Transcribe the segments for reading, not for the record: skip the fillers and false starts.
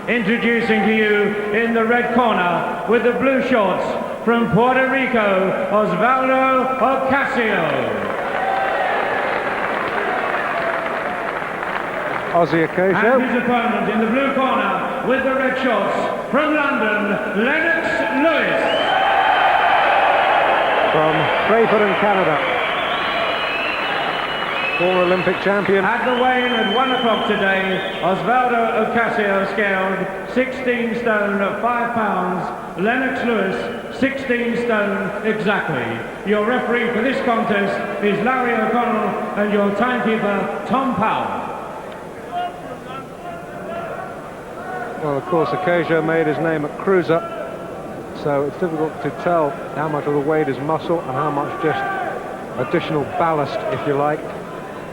Introducing to you in the red corner with the blue shorts from Puerto Rico, Osvaldo Occasio. Ossie Occasio. And his opponent in the blue corner with the red shorts from London, Lennox Lewis. From Crayford, Canada. Former Olympic champion. At the weigh-in at 1 o'clock today, Osvaldo Occasio scaled 16 stone 5 pounds, Lennox Lewis 16 stone exactly. Your referee for this contest is Larry O'Connell and your timekeeper Tom Powell. Well, of course, Occasio made his name at cruiser, so it's difficult to tell how much of the weight is muscle and how much just additional ballast, if you like.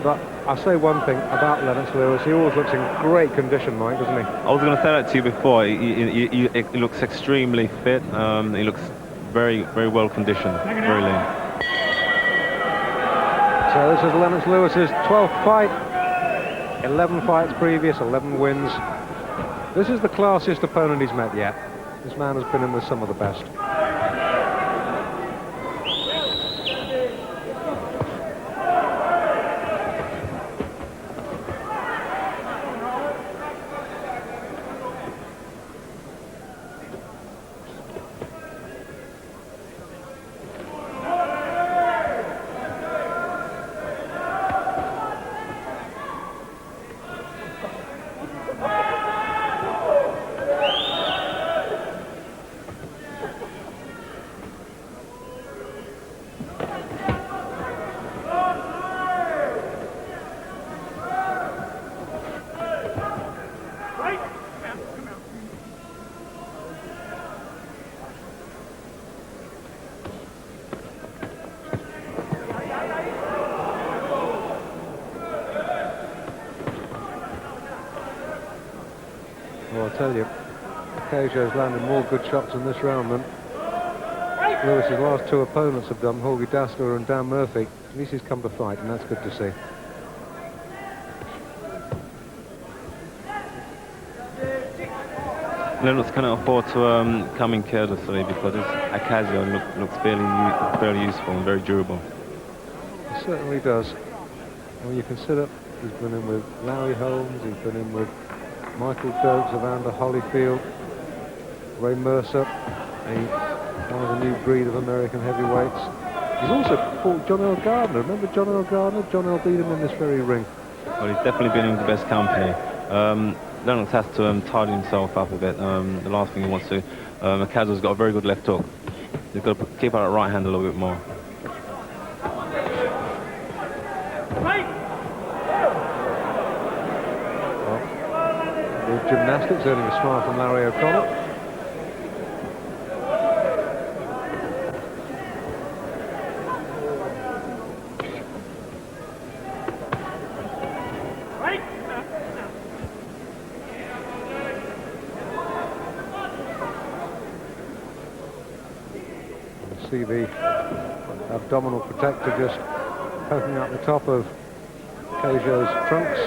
But I'll say one thing about Lennox Lewis, he always looks in great condition, Mike, doesn't he? I was going to say that to you before. He looks extremely fit. He looks very, very well conditioned, very lean. So this is Lennox Lewis's 12th fight, 11 fights previous, 11 wins. This is the classiest opponent he's met yet. This man has been in with some of the best. Well, I'll tell you, Occasio's landed more good shots in this round than Lewis's last two opponents have done, Jorge Dassler and Dan Murphy. At least he's come to fight, and that's good to see. Lennox cannot afford to come in carelessly because Occasio looks fairly useful and very durable. He certainly does. When you consider he's been in with Larry Holmes, he's been in with Michael Dokes, Evander Holyfield, Ray Mercer, one of the new breed of American heavyweights. He's also fought John L. Gardner. Remember John L. Gardner? John L. beat him in this very ring. Well, he's definitely been in the best company. Lennox has to tidy himself up a bit. The last thing he wants to... Occasio's got a very good left hook. He's got to keep out that right hand a little bit more. Well, gymnastics, earning a smile from Larry O'Connell. See the abdominal protector just poking out the top of Occasio's trunks.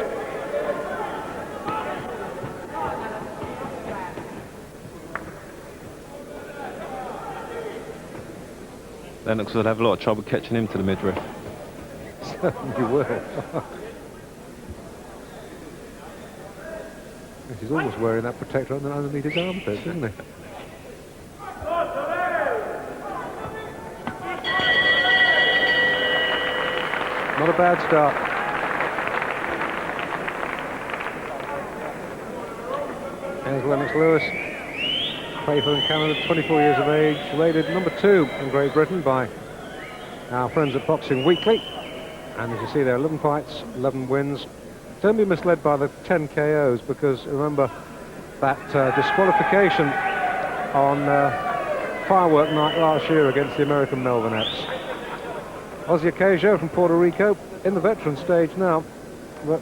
Lennox will have a lot of trouble catching him to the midriff. Certainly will. He's almost wearing that protector underneath his armpit, isn't he? Not a bad start. There's Lennox Lewis, Crayford in Canada, 24 years of age, rated number 2 in Great Britain by our friends at Boxing Weekly. And as you see there, 11 fights, 11 wins. Don't be misled by the 10 KOs, because remember that disqualification on firework night last year against the American Melvinettes. Ossie Occasio from Puerto Rico in the veteran stage now, but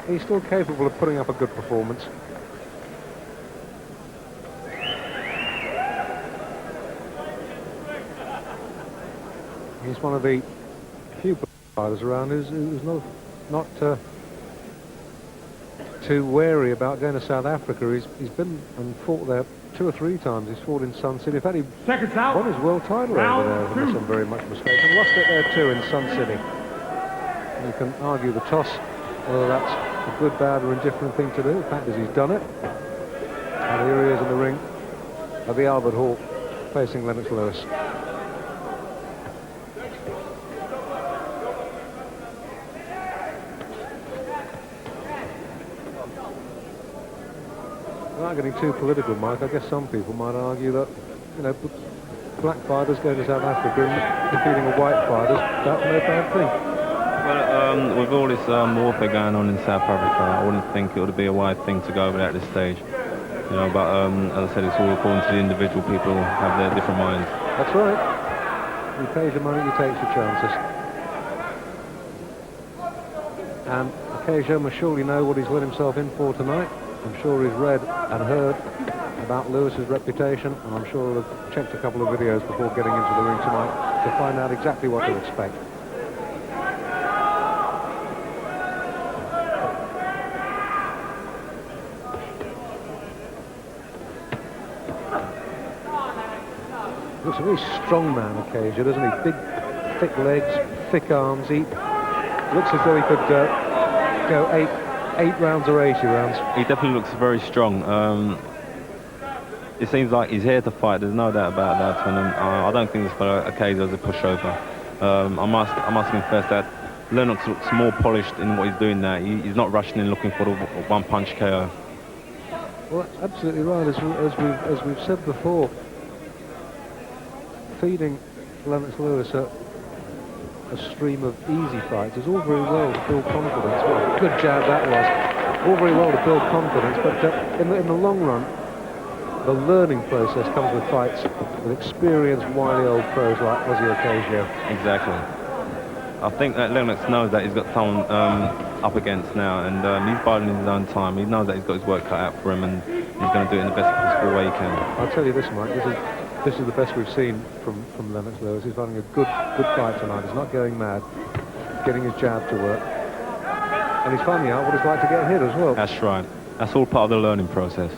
he's still capable of putting up a good performance. He's one of the few fighters around who's not too wary about going to South Africa. He's been and fought there 2 or 3 times. He's fought in Sun City. In fact, he Seconds out. won his world title Round over there, unless I'm very much mistaken. Lost it there too in Sun City. And you can argue the toss, whether that's a good, bad or indifferent thing to do. The fact is he's done it. And here he is in the ring at the Albert Hall, facing Lennox Lewis. Without getting too political, Mike, I guess some people might argue that, you know, black fighters going to South Africa and competing with white fighters, that's no bad thing. Well, with all this warfare going on in South Africa, I wouldn't think it would be a wise thing to go over there at this stage. You know, but as I said, it's all according to the individual. People have their different minds. That's right. You pay your money, you take your chances. And Occasio must surely know what he's let himself in for tonight. I'm sure he's read and heard about Lewis's reputation, and I'm sure he'll have checked a couple of videos before getting into the ring tonight to find out exactly what to expect. Looks a very strong man, Occasio, doesn't he? Big, thick legs, thick arms. He looks as though he could go eight rounds or 80 rounds. He definitely looks very strong. It seems like he's here to fight. There's no doubt about that. And I don't think this fella Occasio is a pushover. I must confess that Lennox looks more polished in what he's doing now. He's not rushing in looking for the one-punch KO. Well, that's absolutely right. As we've said before, feeding Lennox Lewis a stream of easy fights is all very well to build confidence. Well, good jab that was. All very well to build confidence, but in the long run, the learning process comes with fights with experienced, wily old pros like Ossie Occasio. Exactly. I think that Lennox knows that he's got someone up against now, and he's biding his own time. He knows that he's got his work cut out for him, and he's going to do it in the best possible way he can. I'll tell you this, Mike. This is the best we've seen from Lennox Lewis. He's having a good fight tonight. He's not going mad, getting his jab to work, and he's finding out what it's like to get hit as well. That's right. That's all part of the learning process.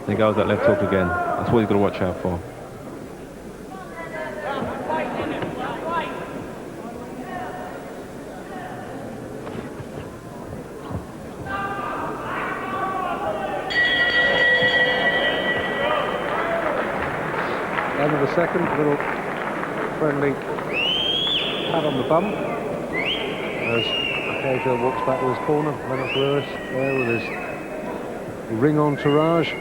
There goes that left hook again. That's what he's got to watch out for. End of the second, little friendly pat on the bum as Occasio walks back to his corner. Lennox Lewis there with his ring entourage.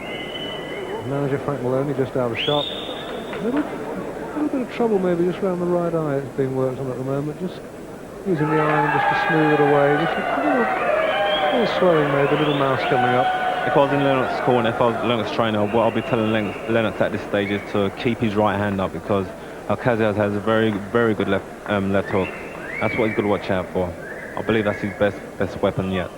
Manager Frank Maloney just out of shot. A little bit of trouble maybe just around the right eye that's being worked on at the moment. Just using the iron just to smooth it away. Just a little swelling maybe, a little mouse coming up. If I was in Lennox's corner, if I was Lennox trainer, what I'll be telling Lennox at this stage is to keep his right hand up, because Occasio has a very, very good left hook. That's what he's got to watch out for. I believe that's his best weapon yet.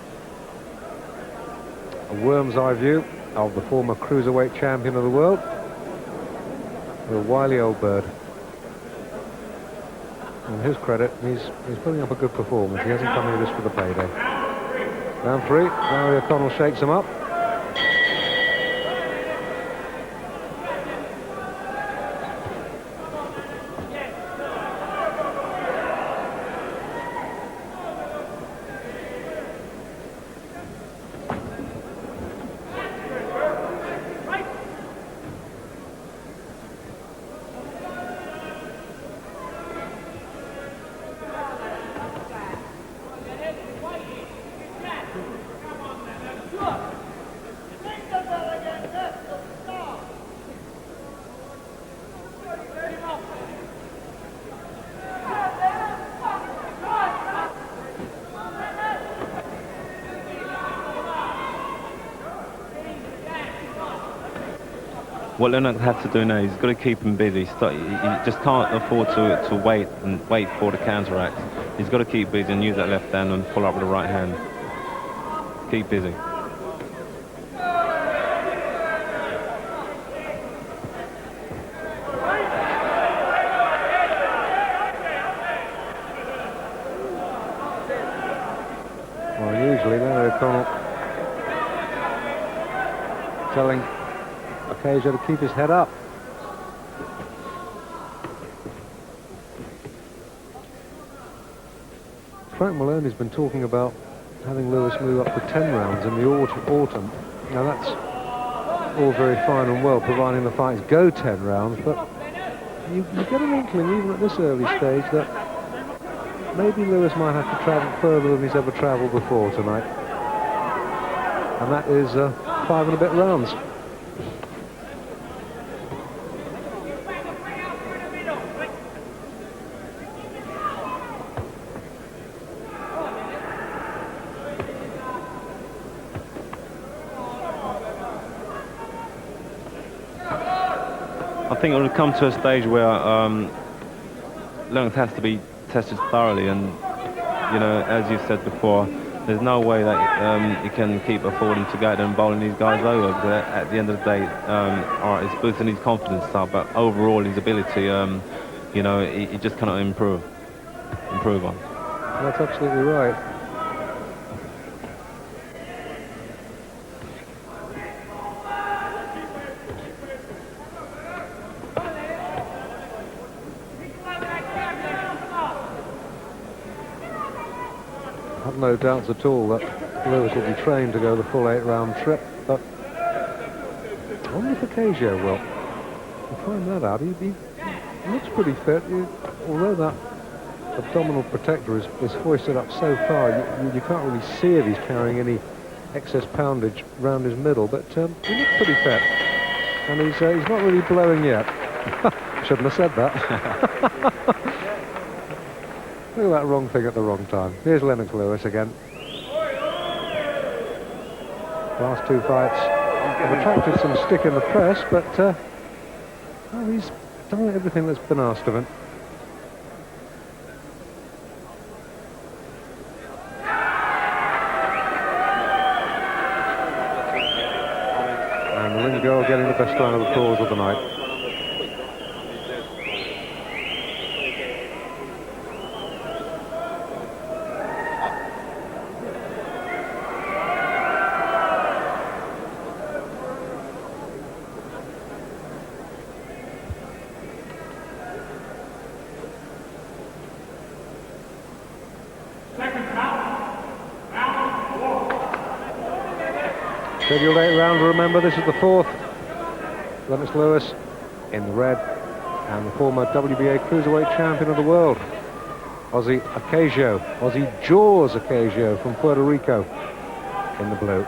A worm's eye view of the former cruiserweight champion of the world. A wily old bird. On his credit, he's putting up a good performance. He hasn't come here just for the payday. Round 3, Larry O'Connell shakes him up. What Lennox has to do now, he's got to keep him busy. He just can't afford to wait for the counteract. He's got to keep busy and use that left hand and follow up with the right hand. Keep busy. Well, usually Larry O'Connell telling Occasio to keep his head up. Frank Maloney's been talking about having Lewis move up to 10 rounds in the autumn. Now that's all very fine and well, providing the fights go 10 rounds, but you get an inkling, even at this early stage, that maybe Lewis might have to travel further than he's ever travelled before tonight. And that is 5 and a bit rounds. I think it will come to a stage where Lennox has to be tested thoroughly, and you know, as you said before, there's no way that he can keep affording to go out and bowling these guys over, because at the end of the day, all right, it's boosting his confidence up, but overall his ability, you know, he just cannot improve on. That's absolutely right. I've no doubts at all that Lewis will be trained to go the full 8-round trip, but I wonder if Occasio will. We'll find that out. He looks pretty fit. Although that abdominal protector is hoisted up so far, you can't really see if he's carrying any excess poundage round his middle, but he looks pretty fit. And he's not really blowing yet. Shouldn't have said that. Look at that wrong thing at the wrong time. Here's Lennox Lewis again. Last 2 fights have attracted some stick in the press, but well, he's done everything that's been asked of him. And the ring girl getting the best round of applause of the night. Scheduled 8 round, remember this is the 4th. Lennox Lewis in the red, and the former WBA Cruiserweight Champion of the world, Ossie Occasio, Ossie Jaws Occasio from Puerto Rico in the blue.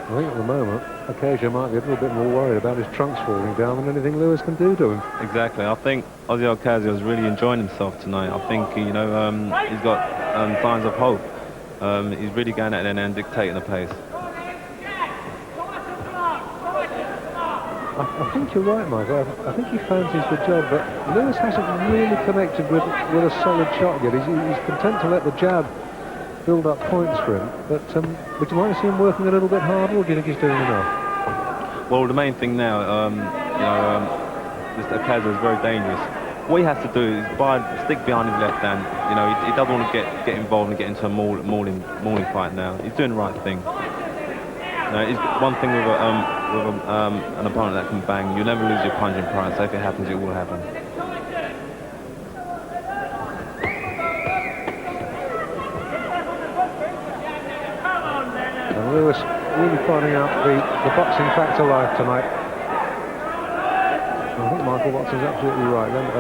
I think at the moment, Occasio might be a little bit more worried about his trunks falling down than anything Lewis can do to him. Exactly. I think Ossie Occasio is really enjoying himself tonight. I think, you know, he's got signs of hope. He's really going out there and dictating the pace. I think you're right, Mike. I think he fancies the job, but Lewis hasn't really connected with a solid shot yet. He's content to let the jab build up points for him, but would you like to see him working a little bit harder, or do you think he's doing enough? Well, the main thing now, you know, this Occasio is very dangerous. What he has to do is stick behind his left hand. You know, he doesn't want to get involved and get into a mauling fight now. He's doing the right thing. You know, it's one thing with an opponent that can bang. You never lose your punching pride, so if it happens, it will happen. And Lewis really finding out the boxing factor live tonight. I think Michael Watson's absolutely right. Then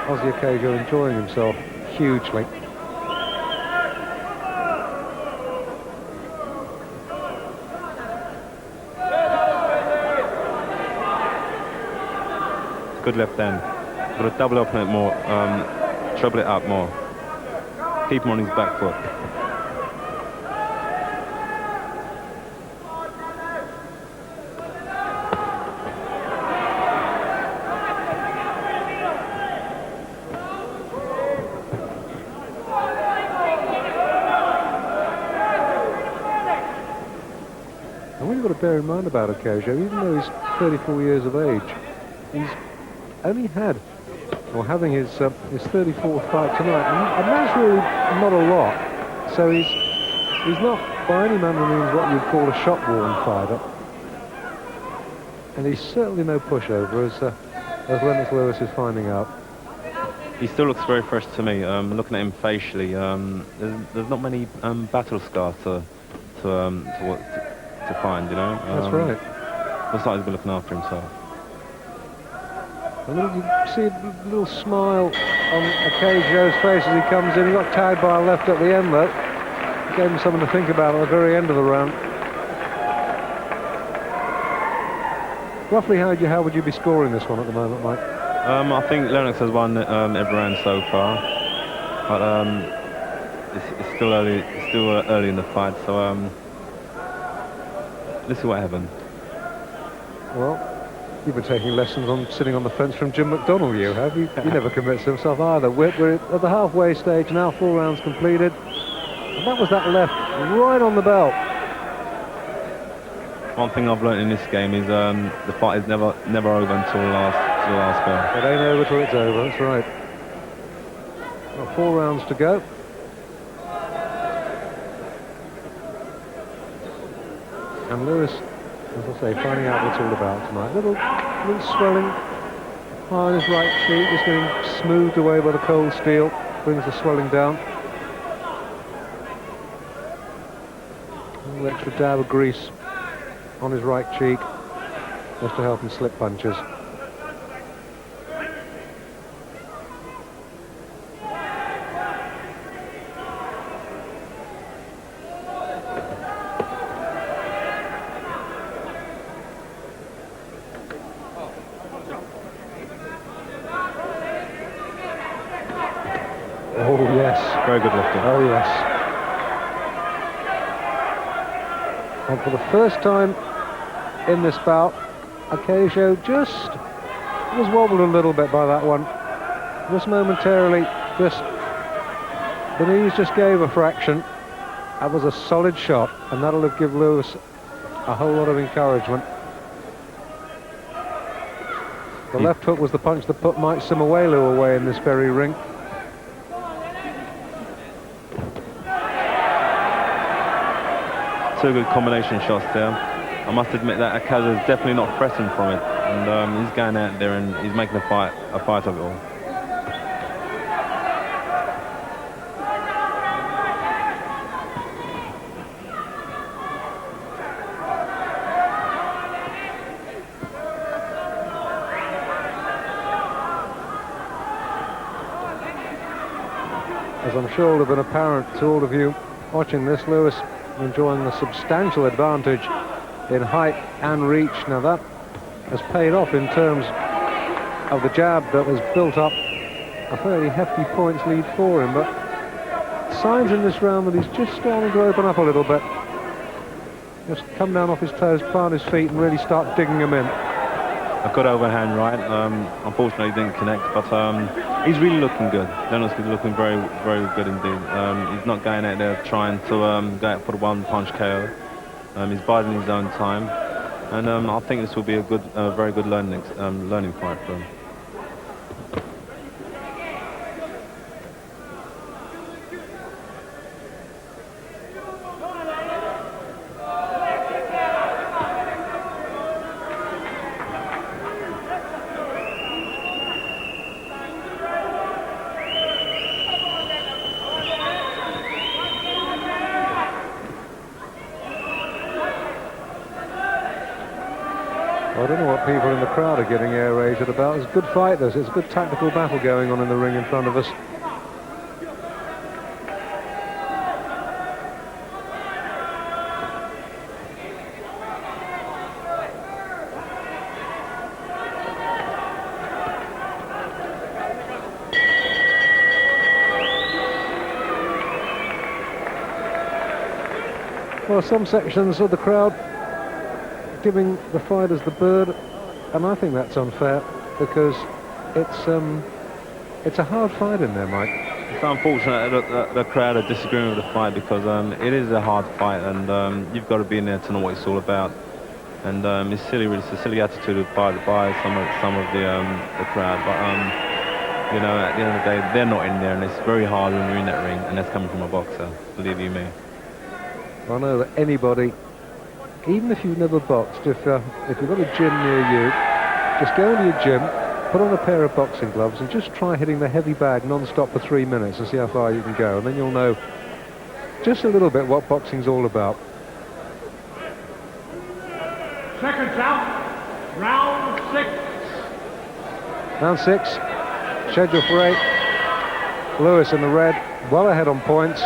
Ossie Occasio enjoying himself hugely. good left hand. Got to double up on it more, treble it up more. Keep him on his back foot. And what you've got to bear in mind about Occasio, even though he's 34 years of age, he's only had, or having his 34th fight tonight, and that's really not a lot. So he's not by any manner of means what you'd call a shop-worn fighter, and he's certainly no pushover, as Lennox Lewis is finding out. He still looks very fresh to me. Looking at him facially, there's not many battle scars to find, you know. That's right. Looks like he's been looking after himself. And you see a little smile on Occasio's face as he comes in. He got tagged by a left at the end, though. Gave him something to think about at the very end of the round. Roughly, how would you be scoring this one at the moment, Mike? I think Lennox has won every round so far, but it's still early. It's still early in the fight, so let's see what happens. Well, you've been taking lessons on sitting on the fence from Jim McDonnell, you have. You never commits to himself either. We're at the halfway stage now, 4 rounds completed. And that was that left right on the belt. One thing I've learned in this game is the fight is never over until the last bell. It ain't over till it's over, that's right. Well, 4 rounds to go. And Lewis, as I say, finding out what it's all about tonight. Little swelling on his right cheek, just getting smoothed away by the cold steel, brings the swelling down. A little extra dab of grease on his right cheek, just to help him slip punches. Oh, yes. Very good lifting. Oh, yes. And for the first time in this bout, Occasio just was wobbled a little bit by that one. Just momentarily, the knees just gave a fraction. That was a solid shot, and that'll have given Lewis a whole lot of encouragement. The left hook was the punch that put Mike Simuelu away in this very ring. Two good combination shots there. I must admit that Occasio is definitely not fretting from it, and he's going out there and he's making a fight of it all. As I'm sure will have been apparent to all of you watching this, Lewis enjoying the substantial advantage in height and reach. Now that has paid off in terms of the jab that has built up a fairly hefty points lead for him, but signs in this round that he's just starting to open up a little bit. Just come down off his toes, plant his feet and really start digging them in. A good overhand right. Unfortunately, he didn't connect, but he's really looking good. Lennox is looking very, very good indeed. He's not going out there trying to go out for the one-punch KO. He's biding his own time, and I think this will be a good, very good learning fight for him. I don't know what people in the crowd are getting air-rated about. It's a good fight, this. It's a good tactical battle going on in the ring in front of us. Well, some sections of the crowd giving the fighters the bird, and I think that's unfair because it's a hard fight in there, Mike. It's unfortunate that the crowd are disagreeing with the fight because it is a hard fight, and you've got to be in there to know what it's all about. And it's silly, really, it's a silly attitude by some of the crowd. But you know, at the end of the day, they're not in there, and it's very hard when you're in that ring, and that's coming from a boxer. Believe you me. I know that anybody, even if you've never boxed, if you've got a gym near you, just go into your gym, put on a pair of boxing gloves, and just try hitting the heavy bag non-stop for 3 minutes and see how far you can go, and then you'll know just a little bit what boxing's all about. Seconds out, round 6. Round 6, scheduled for 8. Lewis in the red, well ahead on points.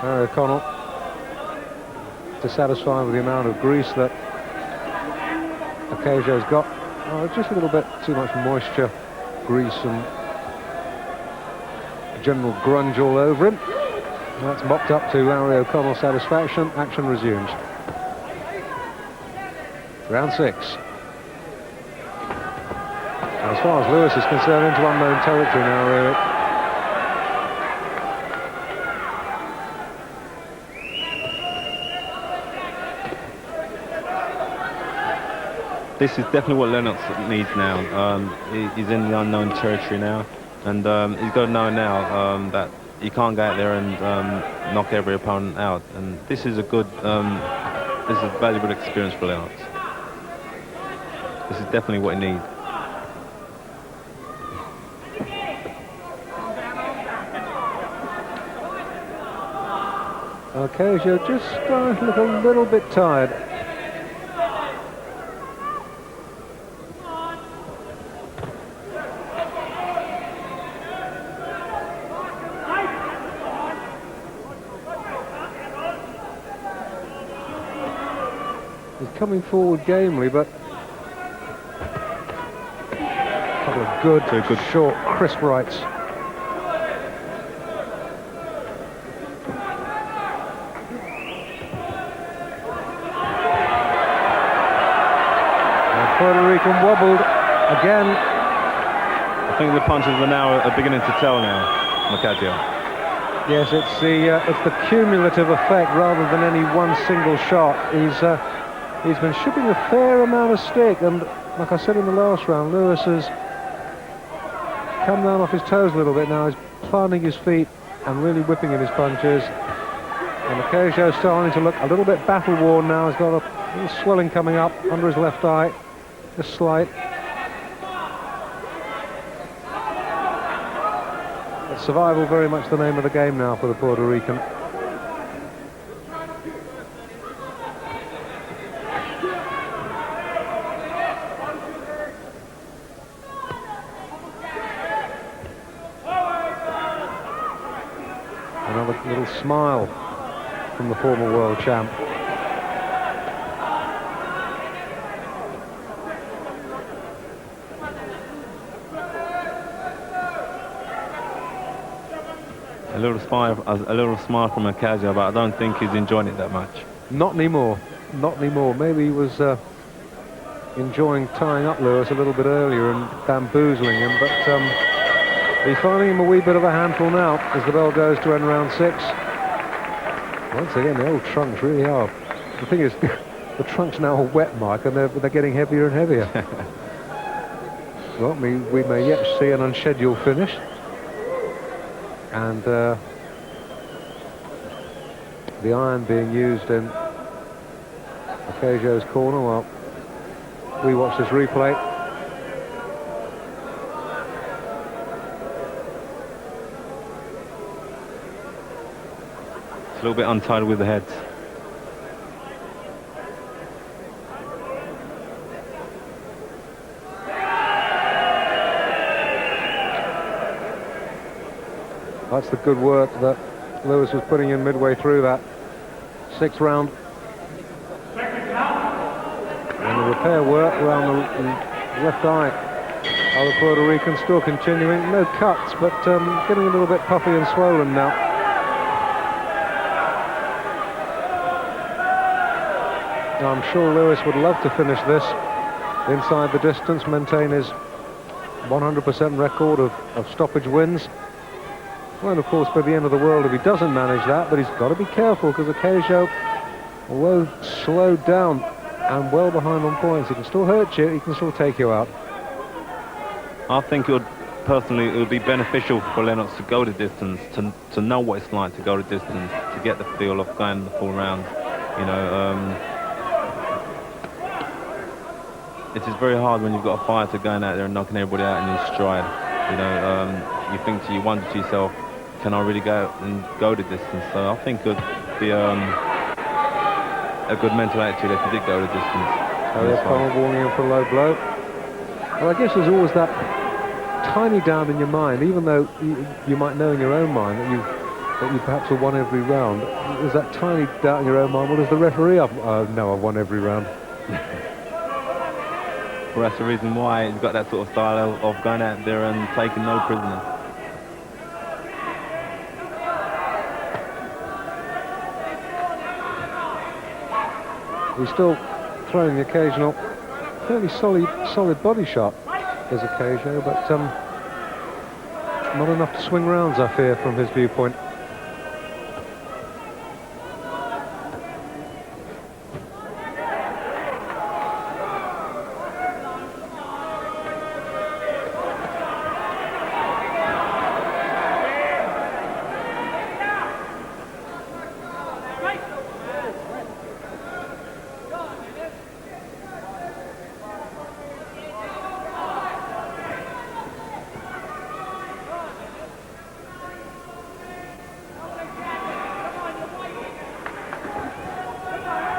Harry O'Connell dissatisfied with the amount of grease that Occasio's got. Oh, just a little bit too much moisture, grease and general grunge all over him. And that's mopped up to Larry O'Connell's satisfaction. Action resumes. Round 6. As far as Lewis is concerned, into unknown territory now, really. This is definitely what Lennox needs now. He's in the unknown territory now, and he's got to know now that he can't go out there and knock every opponent out. And this is a good, this is a valuable experience for Lennox. This is definitely what he needs. Occasio just starting to look a little bit tired. He's coming forward gamely, but a couple of good, short, crisp rights. Puerto Rican wobbled again. I think the punches are now beginning to tell now, Occasio. Yes, it's the cumulative effect rather than any one single shot. He's been shipping a fair amount of stick, and like I said in the last round, Lewis has come down off his toes a little bit now. He's planting his feet and really whipping in his punches. And Occasio's starting to look a little bit battle-worn now. He's got a little swelling coming up under his left eye. Just slight. But survival very much the name of the game now for the Puerto Rican. Another little smile from the former world champ. A little smile from Occasio, but I don't think he's enjoying it that much. Not anymore. Not anymore. Maybe he was enjoying tying up Lewis a little bit earlier and bamboozling him, but he's finding him a wee bit of a handful now as the bell goes to end round 6. Once again, the old trunks really are. The thing is, the trunks now are wet, Mike, and they're getting heavier and heavier. Well, we may yet see an unscheduled finish. And the iron being used in Occasio's corner while we watch this replay. It's a little bit untied with the heads. That's the good work that Lewis was putting in midway through that 6th round. And the repair work around the left eye of the Puerto Rican still continuing. No cuts, but getting a little bit puffy and swollen now. I'm sure Lewis would love to finish this inside the distance, maintain his 100% record of stoppage wins. Well, of course, by the end of the world if he doesn't manage that, but he's got to be careful because Occasio, although slowed down and well behind on points, he can still hurt you, he can still take you out. I think personally it would be beneficial for Lennox to go the distance, to know what it's like to go the distance, to get the feel of going the full round. You know, it is very hard when you've got a fighter going out there and knocking everybody out in his stride. You know, you think you wonder to yourself, can I really go and go the distance? So I think it would be a good mental attitude if he did go the distance. O'Connell warming in for a low blow. Well, I guess there's always that tiny doubt in your mind, even though you might know in your own mind that you perhaps have won every round. There's that tiny doubt in your own mind. Well, does the referee know I've won every round? Well, that's the reason why he's got that sort of style of going out there and taking no prisoners. He's still throwing the occasional fairly solid body shot as Occasio, but not enough to swing rounds, I fear, from his viewpoint.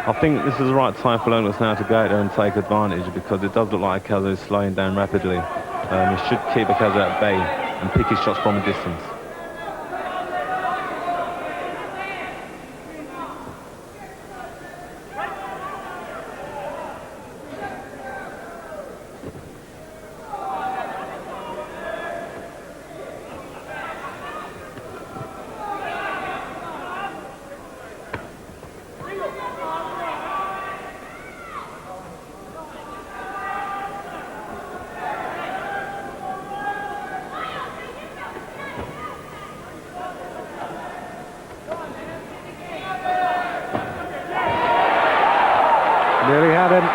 I think this is the right time for Lennox now to go out there and take advantage, because it does look like Occasio is slowing down rapidly. He should keep Occasio at bay and pick his shots from a distance. Nearly had him.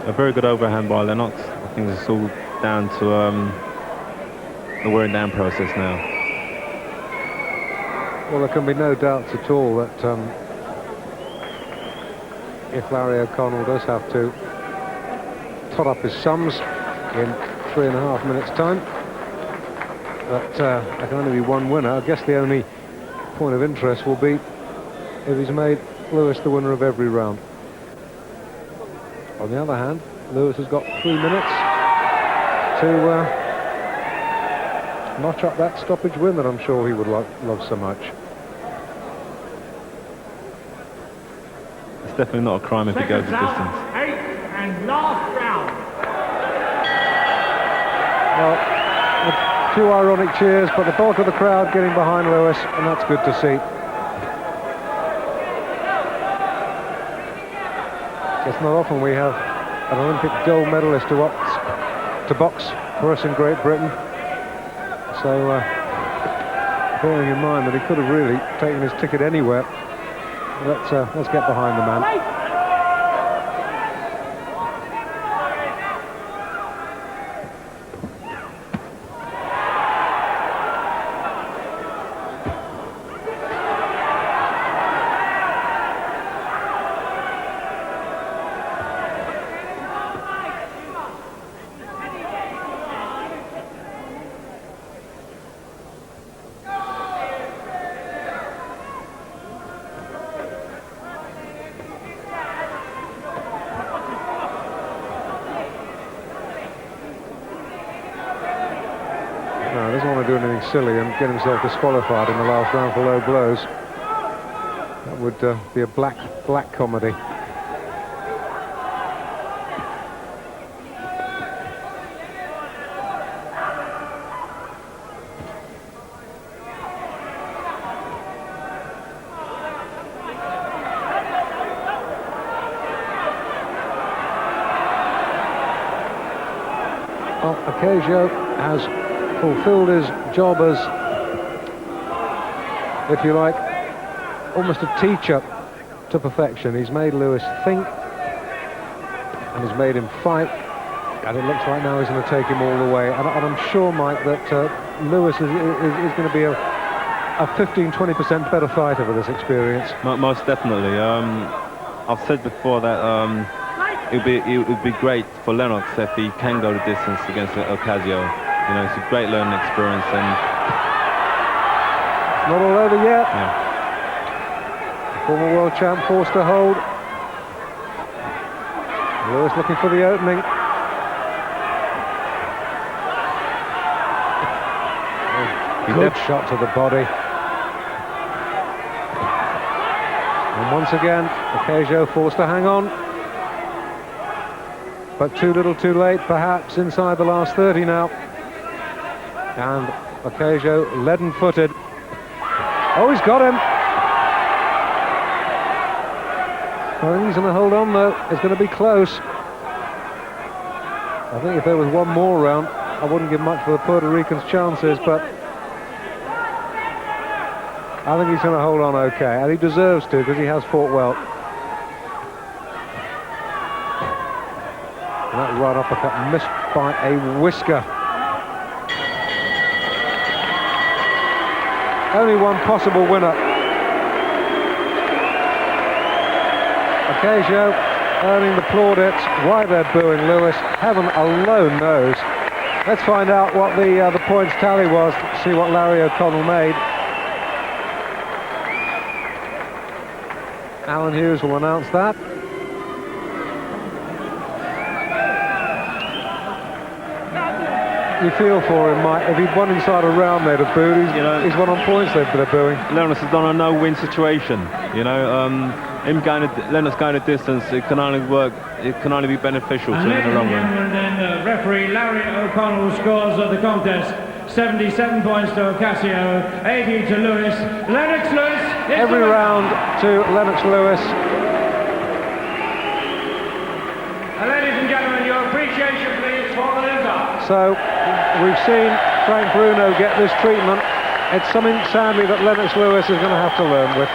A very good overhand by Lennox. I think it's all down to the wearing down process now. Well, there can be no doubts at all that if Larry O'Connell does have to tot up his sums in 3.5 minutes' time, but there can only be one winner. I guess the only point of interest will be if he's made Lewis the winner of every round. On the other hand, Lewis has got 3 minutes to notch up that stoppage win that I'm sure he would love so much. It's definitely not a crime if he goes the distance. 8th and last round. Well, a few ironic cheers, but the bulk of the crowd getting behind Lewis, and that's good to see. It's not often we have an Olympic gold medalist to box for us in Great Britain. So, bearing in mind that he could have really taken his ticket anywhere, let's get behind the man. No, he doesn't want to do anything silly and get himself disqualified in the last round for low blows. That would be a black comedy. Well, Occasio has fulfilled his job as, if you like, almost a teacher to perfection. He's made Lewis think, and he's made him fight, and it looks like now he's going to take him all the way. And I'm sure, Mike, that Lewis is going to be a 15-20% better fighter for this experience. Most definitely. I've said before that it would be great for Lennox if he can go the distance against Occasio. You know, it's a great learning experience, and it's not all over yet. Yeah. Former world champ forced to hold. Lewis looking for the opening. Good shot to the body. And once again, Occasio forced to hang on. But too little too late, perhaps, inside the last 30 now. And Occasio leaden-footed. Oh, he's got him. I think he's going to hold on, though. It's going to be close. I think if there was one more round, I wouldn't give much for the Puerto Ricans' chances, but I think he's going to hold on okay, and he deserves to, because he has fought well. And that right uppercut missed by a whisker. Only one possible winner. Occasio earning the plaudits. Why they're booing Lewis, heaven alone knows. Let's find out what the points tally was, see what Larry O'Connell made. Alan Hughes will announce that. You feel for him, Mike. If he'd won inside a round, they'd have booed. He's won on points, they're booing. Lennox has done a no-win situation. You know, Lennox going a distance, it can only work. It can only be beneficial to him in the long run. And then referee Larry O'Connell scores of the contest: 77 points to Occasio, 80 to Lewis. Lennox Lewis. Every round to Lennox Lewis. Ladies and gentlemen, your appreciation, please, for the loser. So we've seen Frank Bruno get this treatment. It's something, sadly, that Lennox Lewis is going to have to learn with.